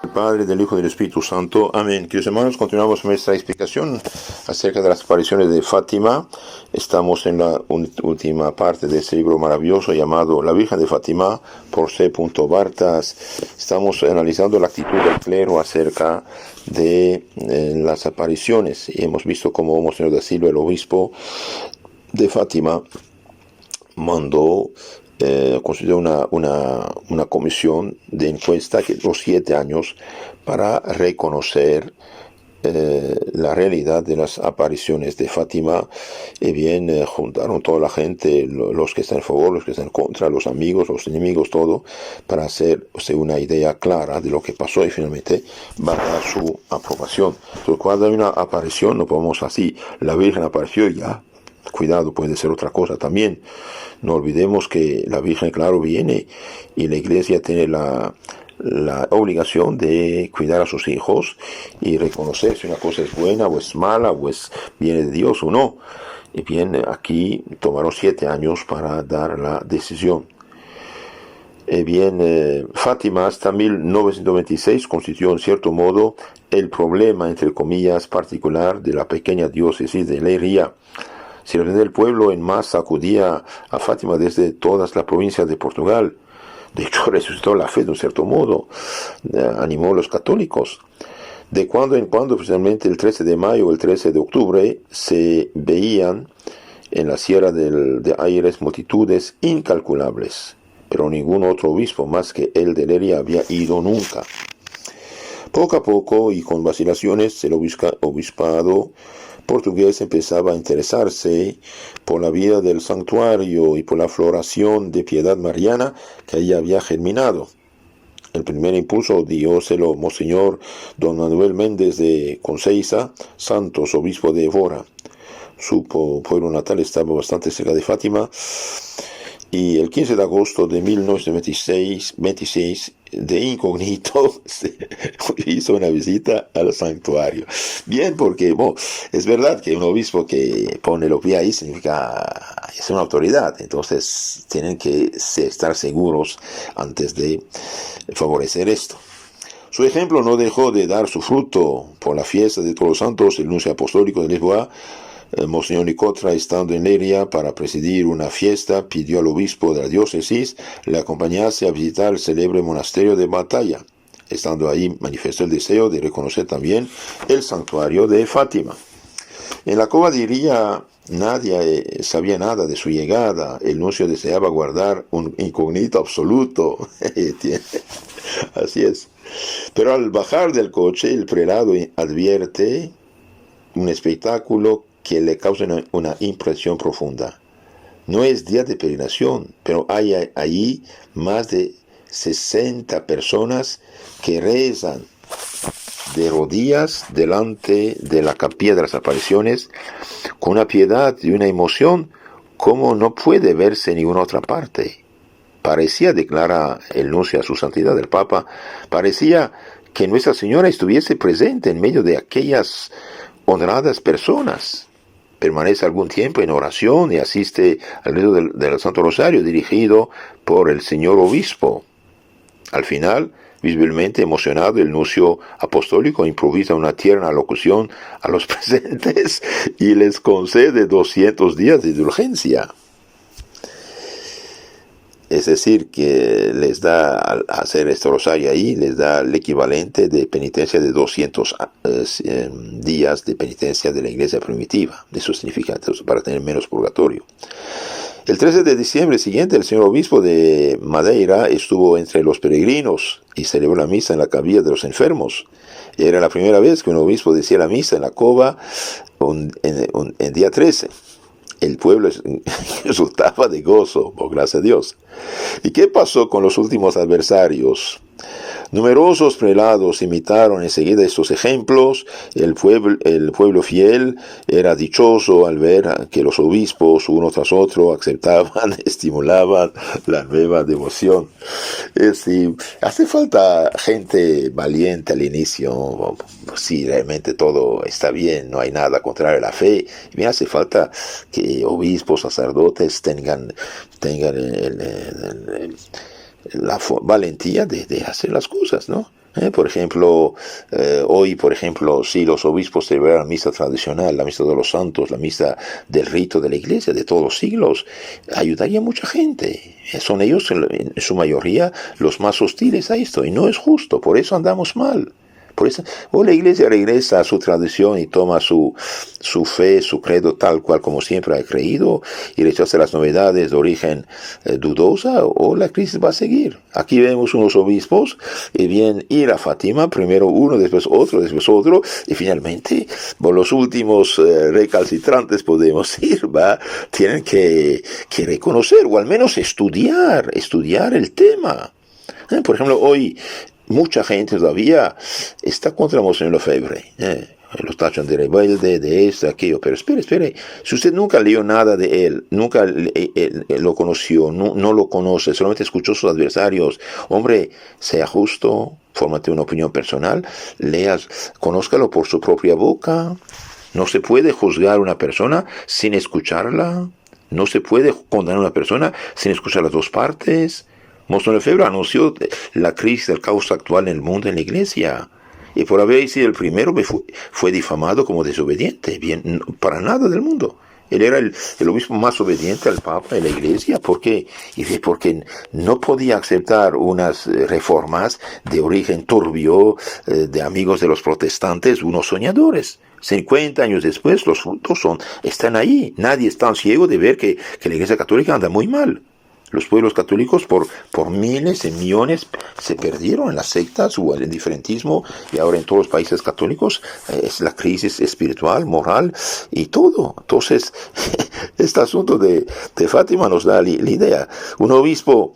Padre, del Hijo y del Espíritu Santo. Amén. Queridos hermanos, continuamos nuestra explicación acerca de las apariciones de Fátima. Estamos en la última parte de este libro maravilloso llamado La Virgen de Fátima, por C. Bartas. Estamos analizando la actitud del clero acerca de las apariciones. Y hemos visto cómo Monseñor da Silva, el obispo de Fátima, mandó constituyó una comisión de encuesta que duró 7 años para reconocer la realidad de las apariciones de Fátima. Y bien, juntaron toda la gente, los que están en favor, los que están en contra, los amigos, los enemigos, todo, para hacerse una idea clara de lo que pasó, y finalmente va a dar su aprobación. Entonces, cuando hay una aparición, no podemos así, la Virgen apareció y ya. Cuidado, puede ser otra cosa también. No olvidemos que la Virgen, claro, viene y la Iglesia tiene la obligación de cuidar a sus hijos y reconocer si una cosa es buena o es mala o viene de Dios o no. Y bien, aquí tomaron 7 años para dar la decisión. Fátima hasta 1926 constituyó en cierto modo el problema, entre comillas, particular de la pequeña diócesis de Leiria. Si el pueblo en masa acudía a Fátima desde todas las provincias de Portugal. De hecho, resucitó la fe de un cierto modo, animó a los católicos. De cuando en cuando, especialmente el 13 de mayo o el 13 de octubre, se veían en la Sierra de Aires multitudes incalculables, pero ningún otro obispo más que el de Leiria había ido nunca. Poco a poco y con vacilaciones, el obispado portugués empezaba a interesarse por la vida del santuario y por la floración de piedad mariana que allí había germinado. El primer impulso dióselo Monseñor Don Manuel Méndez de Conceiça Santos, obispo de Évora. Su pueblo natal estaba bastante cerca de Fátima, y el 15 de agosto de 1926, de incógnito, hizo una visita al santuario. Bien, porque es verdad que un obispo que pone los pies ahí significa, es una autoridad, entonces tienen que estar seguros antes de favorecer esto. Su ejemplo no dejó de dar su fruto. Por la fiesta de Todos los Santos, el nuncio apostólico de Lisboa, Monseñor Nicotra, estando en Leiria para presidir una fiesta, pidió al obispo de la diócesis le acompañase a visitar el célebre monasterio de Batalla. Estando ahí, manifestó el deseo de reconocer también el santuario de Fátima. En la cova de Iria nadie sabía nada de su llegada. El nuncio deseaba guardar un incógnito absoluto. Así es. Pero al bajar del coche, el prelado advierte un espectáculo que le causa una impresión profunda. No es día de peregrinación, pero hay allí más de 60 personas que rezan de rodillas delante de la capilla de las apariciones con una piedad y una emoción como no puede verse en ninguna otra parte. Parecía, declara el nuncio a su santidad el Papa, parecía que Nuestra Señora estuviese presente en medio de aquellas honradas personas. Permanece algún tiempo en oración y asiste al rezo del Santo Rosario dirigido por el señor obispo. Al final, visiblemente emocionado, el nuncio apostólico improvisa una tierna locución a los presentes y les concede 200 días de indulgencia. Es decir, que les da, al hacer este rosario ahí, les da el equivalente de penitencia de 200 días de penitencia de la iglesia primitiva. Eso significa, para tener menos purgatorio. El 13 de diciembre siguiente, el señor obispo de Madeira estuvo entre los peregrinos y celebró la misa en la capilla de los enfermos. Era la primera vez que un obispo decía la misa en la cova en día 13. El pueblo resultaba de gozo, por gracia a Dios. ¿Y qué pasó con los últimos adversarios? Numerosos prelados imitaron enseguida estos ejemplos. El pueblo fiel era dichoso al ver que los obispos, uno tras otro, aceptaban, estimulaban la nueva devoción. Hace falta gente valiente al inicio. Si realmente todo está bien, no hay nada contrario a la fe. Me hace falta que obispos, sacerdotes tengan la valentía de hacer las cosas, ¿no? Por ejemplo, hoy, por ejemplo, si los obispos celebran la misa tradicional, la misa de los santos, la misa del rito de la iglesia de todos los siglos, ayudaría a mucha gente. Son ellos, en su mayoría, los más hostiles a esto, y no es justo, por eso andamos mal. Por eso, o la iglesia regresa a su tradición y toma su fe, su credo tal cual como siempre ha creído y rechaza las novedades de origen dudosa, o la crisis va a seguir. Aquí vemos unos obispos y bien ir a Fátima, primero uno, después otro, y finalmente, por los últimos recalcitrantes podemos decir, tienen que reconocer o al menos estudiar el tema. Por ejemplo, hoy mucha gente todavía está contra Monseñor Lefebvre. Los tachan de rebelde, de esto, aquello. Pero espere. Si usted nunca leyó nada de él, nunca lo conoció, no lo conoce, solamente escuchó sus adversarios, hombre, sea justo, fórmate una opinión personal, conózcalo por su propia boca. No se puede juzgar a una persona sin escucharla. No se puede condenar a una persona sin escuchar las dos partes. Monseñor Lefebvre anunció la crisis, el caos actual en el mundo, en la iglesia. Y por haber sido el primero fue difamado como desobediente. Bien, para nada del mundo. Él era el obispo más obediente al Papa en la iglesia. ¿Por qué? Y dice, porque no podía aceptar unas reformas de origen turbio, de amigos de los protestantes, unos soñadores. 50 años después, los frutos están ahí. Nadie es tan ciego de ver que la iglesia católica anda muy mal. Los pueblos católicos por miles y millones se perdieron en las sectas o en el diferentismo, y ahora en todos los países católicos es la crisis espiritual, moral y todo. Entonces, este asunto de Fátima nos da la idea. Un obispo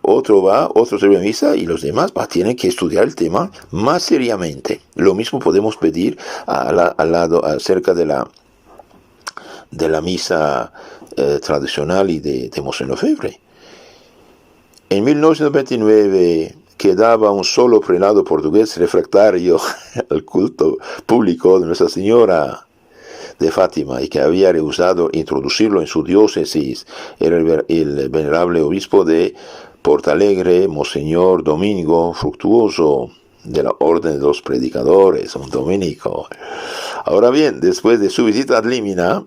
otro se misa, y los demás tienen que estudiar el tema más seriamente. Lo mismo podemos pedir al lado acerca de la misa tradicional y de Monseñor Lefebvre. En 1929 quedaba un solo prelado portugués refractario al culto público de Nuestra Señora de Fátima y que había rehusado introducirlo en su diócesis. Era el venerable obispo de Portalegre, Monseñor Domingo Fructuoso, de la Orden de los Predicadores, un dominico. Ahora bien, después de su visita ad limina,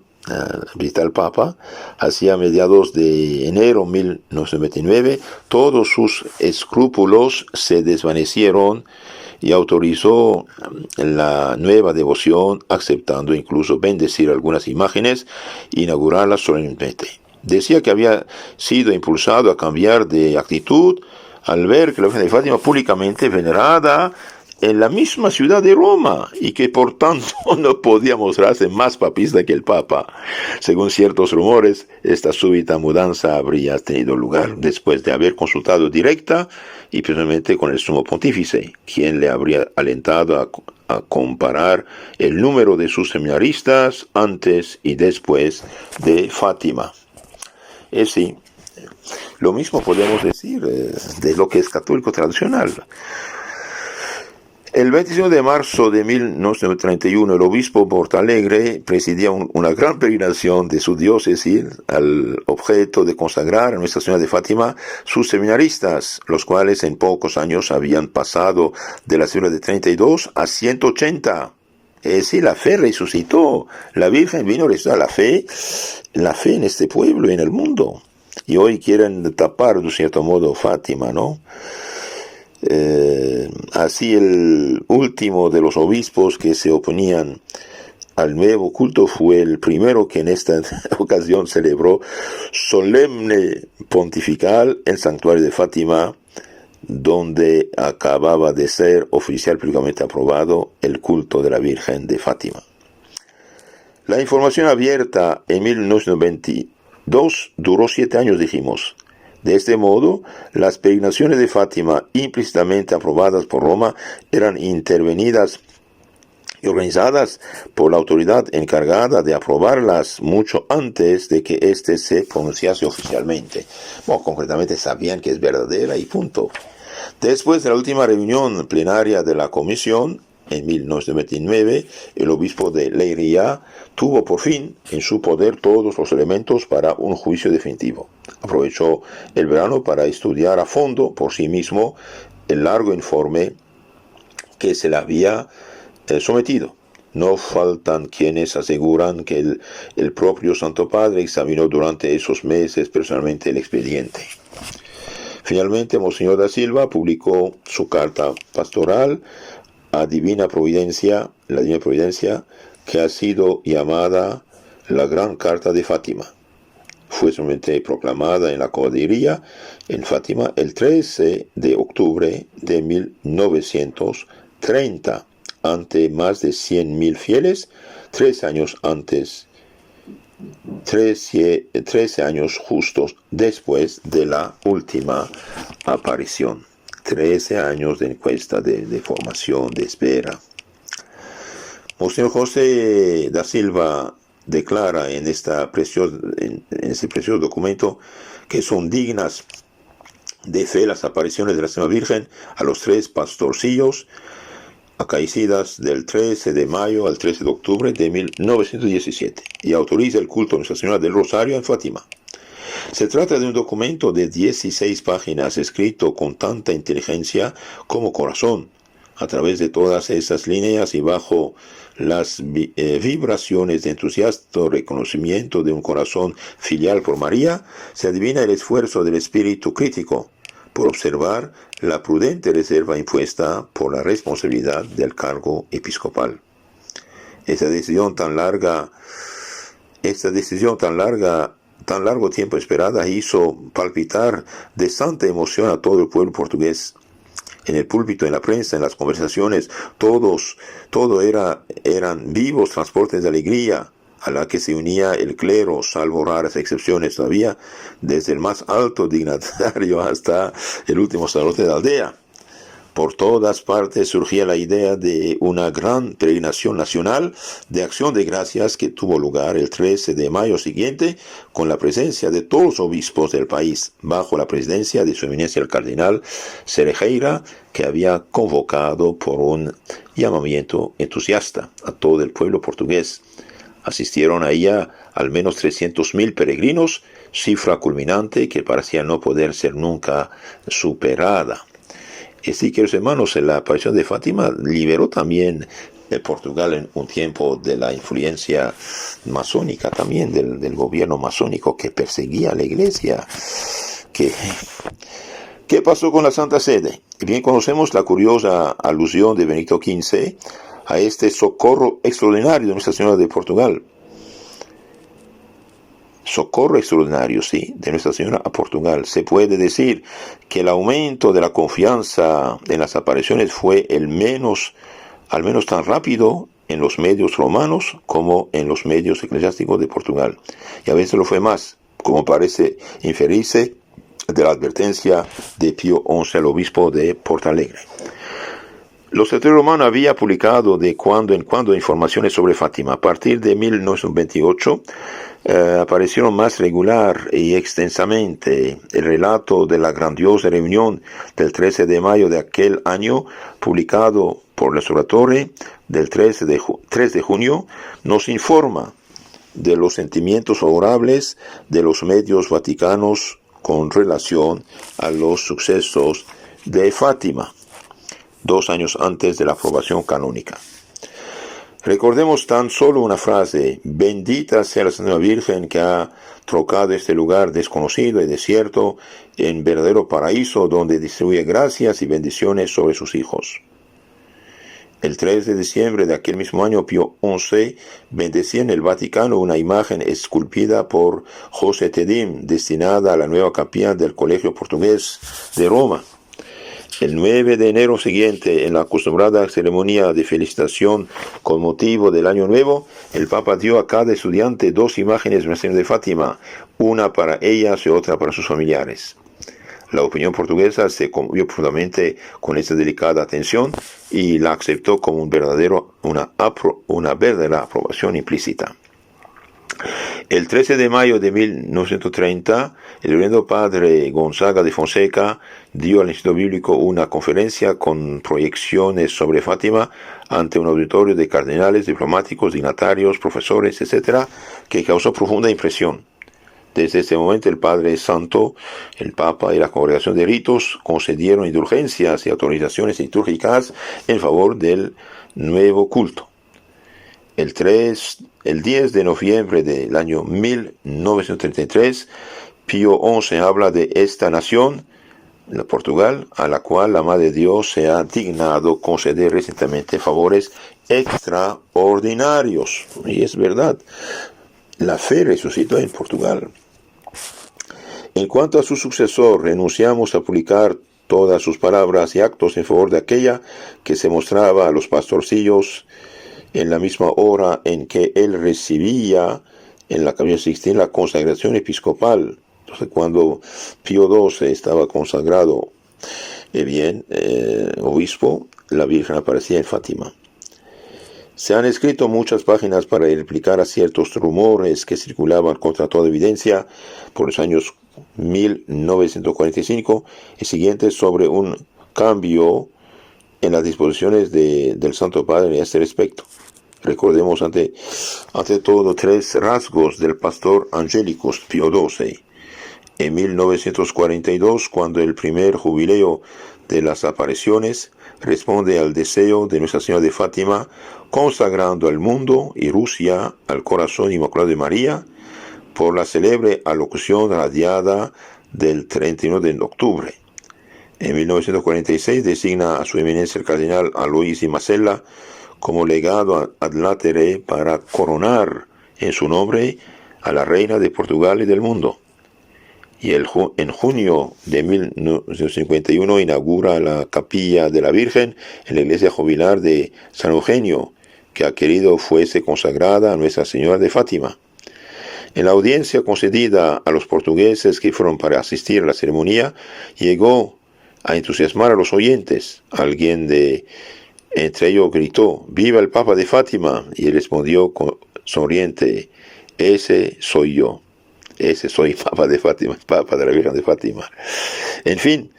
visita al Papa, hacia mediados de enero 1929, todos sus escrúpulos se desvanecieron y autorizó la nueva devoción, aceptando incluso bendecir algunas imágenes e inaugurarlas solemnemente. Decía que había sido impulsado a cambiar de actitud al ver que la Virgen de Fátima públicamente venerada en la misma ciudad de Roma, y que por tanto no podía mostrarse más papista que el Papa. Según ciertos rumores, esta súbita mudanza habría tenido lugar después de haber consultado directa y personalmente con el sumo pontífice, quien le habría alentado a comparar el número de sus seminaristas antes y después de Fátima. Sí, lo mismo podemos decir de lo que es católico tradicional. El 25 de marzo de 1931, el obispo Portalegre presidía una gran peregrinación de su diócesis al objeto de consagrar a Nuestra Señora de Fátima sus seminaristas, los cuales en pocos años habían pasado de la cifra de 32 a 180. Sí, la fe resucitó, la Virgen vino a resucitar la fe en este pueblo y en el mundo. Y hoy quieren tapar de cierto modo Fátima, ¿no? Así el último de los obispos que se oponían al nuevo culto fue el primero que en esta ocasión celebró solemne pontifical el santuario de Fátima, donde acababa de ser oficial públicamente aprobado el culto de la Virgen de Fátima. La información abierta en 1922 duró 7 años, dijimos. De este modo, las peregrinaciones de Fátima, implícitamente aprobadas por Roma, eran intervenidas y organizadas por la autoridad encargada de aprobarlas mucho antes de que éste se pronunciase oficialmente. Bueno, concretamente sabían que es verdadera y punto. Después de la última reunión plenaria de la comisión, en 1929, el obispo de Leiria tuvo por fin en su poder todos los elementos para un juicio definitivo. Aprovechó el verano para estudiar a fondo por sí mismo el largo informe que se le había sometido. No faltan quienes aseguran que el propio Santo Padre examinó durante esos meses personalmente el expediente. Finalmente, Monseñor da Silva publicó su carta pastoral a la Divina Providencia, que ha sido llamada la Gran Carta de Fátima. Fue solamente proclamada en la caballería en Fátima el 13 de octubre de 1930, ante más de 100.000 fieles, 13 años justos después de la última aparición. 13 años de encuesta, de formación, de espera. Monseñor José da Silva declara en ese precioso documento que son dignas de fe las apariciones de la Santísima Virgen a los 3 pastorcillos acaecidas del 13 de mayo al 13 de octubre de 1917 y autoriza el culto a Nuestra Señora del Rosario en Fátima. Se trata de un documento de 16 páginas escrito con tanta inteligencia como corazón. A través de todas esas líneas y bajo las vibraciones de entusiasta reconocimiento de un corazón filial por María, se adivina el esfuerzo del espíritu crítico por observar la prudente reserva impuesta por la responsabilidad del cargo episcopal. Esta decisión tan largo tiempo esperada hizo palpitar de santa emoción a todo el pueblo portugués. En el púlpito, en la prensa, en las conversaciones, eran vivos transportes de alegría a la que se unía el clero, salvo raras excepciones todavía, desde el más alto dignatario hasta el último sacerdote de la aldea. Por todas partes surgía la idea de una gran peregrinación nacional de acción de gracias que tuvo lugar el 13 de mayo siguiente con la presencia de todos los obispos del país, bajo la presidencia de su eminencia el cardenal Cerejeira, que había convocado por un llamamiento entusiasta a todo el pueblo portugués. Asistieron a ella al menos 300.000 peregrinos, cifra culminante que parecía no poder ser nunca superada. Así, queridos hermanos, la aparición de Fátima liberó también Portugal en un tiempo de la influencia masónica, también del gobierno masónico que perseguía a la iglesia. ¿Qué pasó con la Santa Sede? Bien conocemos la curiosa alusión de Benedicto XV a este socorro extraordinario de Nuestra Señora de Portugal. Socorro extraordinario, sí, de Nuestra Señora a Portugal. Se puede decir que el aumento de la confianza en las apariciones fue al menos tan rápido en los medios romanos como en los medios eclesiásticos de Portugal. Y a veces lo fue más, como parece inferirse de la advertencia de Pío XI, el obispo de Portalegre. Los Secretario Romano había publicado de cuando en cuando informaciones sobre Fátima. A partir de 1928 aparecieron más regular y extensamente el relato de la grandiosa reunión del 13 de mayo de aquel año, publicado por el Restauratore del 3 de junio, nos informa de los sentimientos favorables de los medios vaticanos con relación a los sucesos de Fátima, 2 años antes de la aprobación canónica. Recordemos tan solo una frase: bendita sea la Santa Virgen que ha trocado este lugar desconocido y desierto en verdadero paraíso donde distribuye gracias y bendiciones sobre sus hijos. El 3 de diciembre de aquel mismo año, Pío XI bendecía en el Vaticano una imagen esculpida por José Tedim, destinada a la nueva capilla del Colegio Portugués de Roma. El 9 de enero siguiente, en la acostumbrada ceremonia de felicitación con motivo del Año Nuevo, el Papa dio a cada estudiante 2 imágenes de Nuestra Señora de Fátima, una para ellas y otra para sus familiares. La opinión portuguesa se conmovió profundamente con esta delicada atención y la aceptó como una verdadera aprobación implícita. El 13 de mayo de 1930, el reverendo padre Gonzaga de Fonseca dio al Instituto Bíblico una conferencia con proyecciones sobre Fátima ante un auditorio de cardenales, diplomáticos, dignatarios, profesores, etc., que causó profunda impresión. Desde ese momento el Padre Santo, el Papa y la Congregación de Ritos concedieron indulgencias y autorizaciones litúrgicas en favor del nuevo culto. El 10 de noviembre del año 1933, Pío XI habla de esta nación, Portugal, a la cual la Madre de Dios se ha dignado conceder recientemente favores extraordinarios. Y es verdad, la fe resucitó en Portugal. En cuanto a su sucesor, renunciamos a publicar todas sus palabras y actos en favor de aquella que se mostraba a los pastorcillos en la misma hora en que él recibía en la Capilla Sixtina la consagración episcopal. Entonces, cuando Pío XII estaba consagrado obispo, la Virgen aparecía en Fátima. Se han escrito muchas páginas para replicar a ciertos rumores que circulaban contra toda evidencia por los años 1945 y siguientes sobre un cambio en las disposiciones del Santo Padre en este respecto. Recordemos ante todo tres rasgos del pastor Angelicus Pío XII. En 1942, cuando el primer jubileo de las apariciones responde al deseo de Nuestra Señora de Fátima, consagrando al mundo y Rusia al corazón inmaculado de María, por la célebre alocución radiada del 31 de octubre. En 1946 designa a su eminencia el cardenal Aloisi Masella como legado ad latere para coronar en su nombre a la reina de Portugal y del mundo. Y en junio de 1951 inaugura la capilla de la Virgen en la iglesia jubilar de San Eugenio, que ha querido fuese consagrada a Nuestra Señora de Fátima. En la audiencia concedida a los portugueses que fueron para asistir a la ceremonia, llegó a entusiasmar a los oyentes. Alguien entre ellos gritó: «¡Viva el Papa de Fátima!», y él respondió sonriente: «Ese soy yo. Ese soy Papa de Fátima, Papa de la Virgen de Fátima». En fin,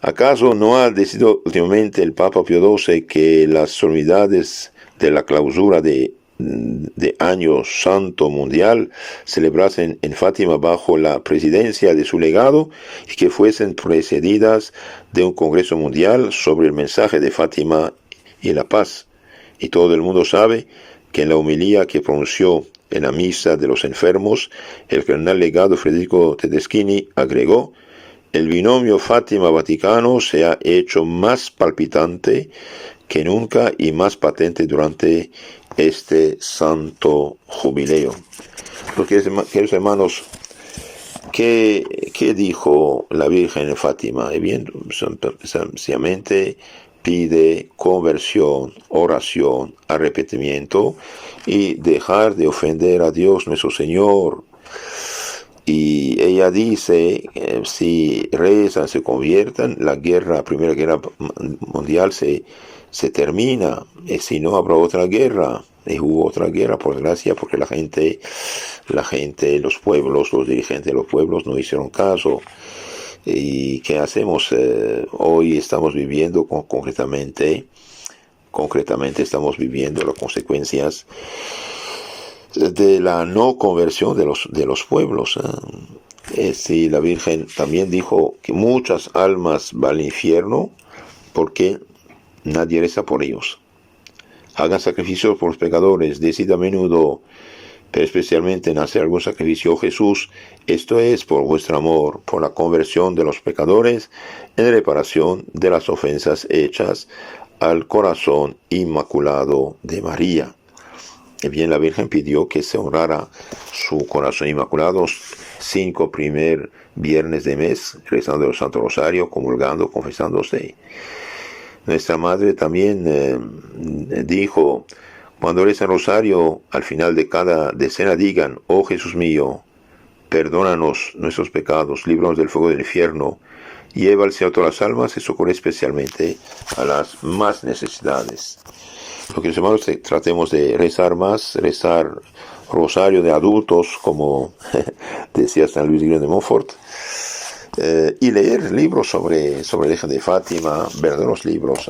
¿acaso no ha decidido últimamente el Papa Pío XII que las solemnidades de la clausura de Año Santo Mundial celebrasen en Fátima bajo la presidencia de su legado y que fuesen precedidas de un Congreso Mundial sobre el mensaje de Fátima y la paz? Y todo el mundo sabe que en la homilía que pronunció en la misa de los enfermos, el cardenal legado Federico Tedeschini agregó: «El binomio Fátima-Vaticano se ha hecho más palpitante que nunca y más patente durante este santo jubileo». Porque, queridos hermanos, ¿qué dijo la Virgen en Fátima? Bien, sencillamente pide conversión, oración, arrepentimiento y dejar de ofender a Dios nuestro Señor. Y ella dice, si rezan, se conviertan, la Primera Guerra Mundial se termina, y si no habrá otra guerra. Y hubo otra guerra, por desgracia, porque la gente, los pueblos, los dirigentes de los pueblos no hicieron caso. ¿Y qué hacemos? Hoy estamos viviendo concretamente estamos viviendo las consecuencias de la no conversión de los pueblos. Sí, la Virgen también dijo que muchas almas van al infierno porque nadie reza por ellos. Hagan sacrificios por los pecadores, decid a menudo, pero especialmente en hacer algún sacrificio, Jesús, esto es por vuestro amor, por la conversión de los pecadores, en reparación de las ofensas hechas al corazón inmaculado de María. Y bien, la Virgen pidió que se honrara su corazón inmaculado 5 primer viernes de mes, rezando el Santo Rosario, comulgando, confesándose. Nuestra Madre también dijo: cuando recen Rosario, al final de cada decena digan: «Oh Jesús mío, perdónanos nuestros pecados, líbranos del fuego del infierno, lleva al cielo a todas las almas y socorre especialmente a las más necesidades». Porque los hermanos tratemos de rezar más, rezar rosario de adultos, como decía San Luis Guillermo de Montfort, y leer libros sobre la Virgen de Fátima, verdaderos libros,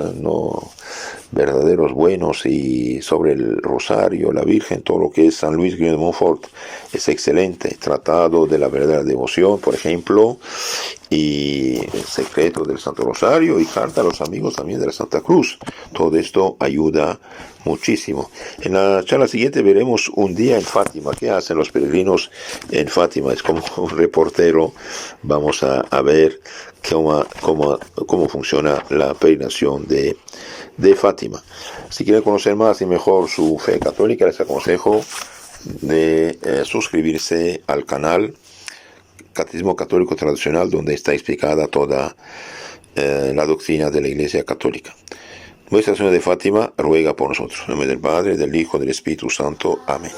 verdaderos buenos, y sobre el Rosario, la Virgen, todo lo que es San Luis Guillaume de Montfort es excelente. Tratado de la verdadera devoción, por ejemplo, y el secreto del Santo Rosario, y carta a los amigos también de la Santa Cruz. Todo esto ayuda muchísimo. En la charla siguiente veremos un día en Fátima. ¿Qué hacen los peregrinos en Fátima? Es como un reportero. Vamos a ver cómo funciona la peregrinación de Fátima. Si quieren conocer más y mejor su fe católica, les aconsejo de suscribirse al canal Catecismo Católico Tradicional, donde está explicada toda la doctrina de la Iglesia Católica. Nuestra Señora de Fátima ruega por nosotros. En nombre del Padre, del Hijo, del Espíritu Santo. Amén.